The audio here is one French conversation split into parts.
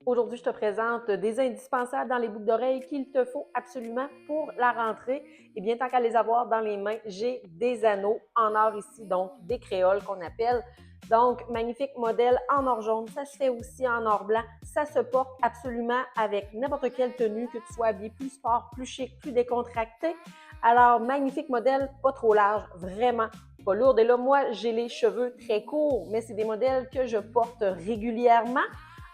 Aujourd'hui, je te présente des indispensables dans les boucles d'oreilles qu'il te faut absolument pour la rentrée. Et bien, tant qu'à les avoir dans les mains, j'ai des anneaux en or ici, donc des créoles qu'on appelle. Donc, magnifique modèle en or jaune. Ça se fait aussi en or blanc. Ça se porte absolument avec n'importe quelle tenue, que tu sois habillé plus sport, plus chic, plus décontracté. Alors, magnifique modèle, pas trop large, vraiment pas lourd. Et là, moi, j'ai les cheveux très courts, mais c'est des modèles que je porte régulièrement.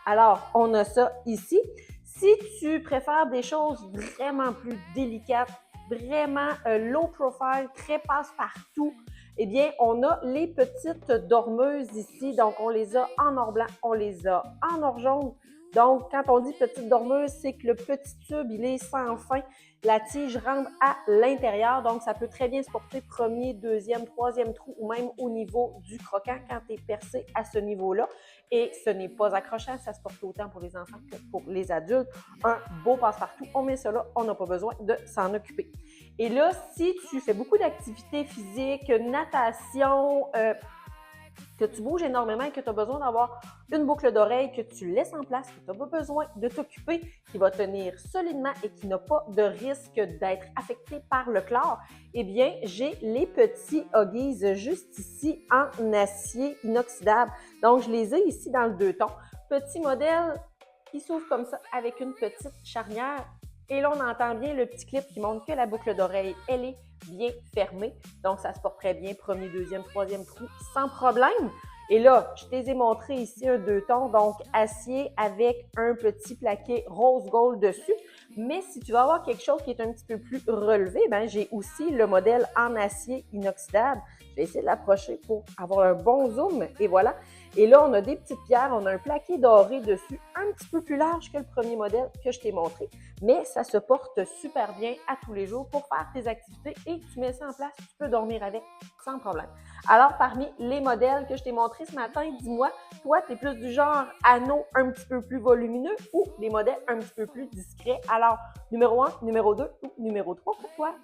Alors, on a ça ici. Si tu préfères des choses vraiment plus délicates, vraiment low profile, très passe-partout, eh bien, on a les petites dormeuses ici. Donc, on les a en or blanc, on les a en or jaune. Donc, quand on dit petite dormeuse, c'est que le petit tube, il est sans fin. La tige rentre à l'intérieur, donc ça peut très bien se porter premier, deuxième, troisième trou ou même au niveau du croquant quand tu es percé à ce niveau-là. Et ce n'est pas accrochant, ça se porte autant pour les enfants que pour les adultes. Un beau passe-partout, on met ça là, on n'a pas besoin de s'en occuper. Et là, si tu fais beaucoup d'activités physiques, natation, que tu bouges énormément et que tu as besoin d'avoir une boucle d'oreille que tu laisses en place, que tu n'as pas besoin de t'occuper, qui va tenir solidement et qui n'a pas de risque d'être affecté par le chlore, eh bien, j'ai les petits Huggies juste ici en acier inoxydable. Donc, je les ai ici dans le 2 tons. Petit modèle qui s'ouvre comme ça avec une petite charnière. Et là, on entend bien le petit clip qui montre que la boucle d'oreille, elle est bien fermée. Donc, ça se porte très bien, premier, deuxième, troisième trou, sans problème. Et là, je t'ai montré ici un 2 tons, donc acier avec un petit plaqué rose gold dessus. Mais si tu veux avoir quelque chose qui est un petit peu plus relevé, ben, j'ai aussi le modèle en acier inoxydable. Je vais essayer de l'approcher pour avoir un bon zoom. Et voilà. Et là, on a des petites pierres, on a un plaqué doré dessus, un petit peu plus large que le premier modèle que je t'ai montré, mais ça se porte super bien à tous les jours pour faire tes activités et tu mets ça en place, tu peux dormir avec sans problème. Alors, parmi les modèles que je t'ai montrés ce matin, dis-moi, toi, tu es plus du genre anneau un petit peu plus volumineux ou des modèles un petit peu plus discrets? Alors, numéro 1, numéro 2 ou numéro 3 pour toi?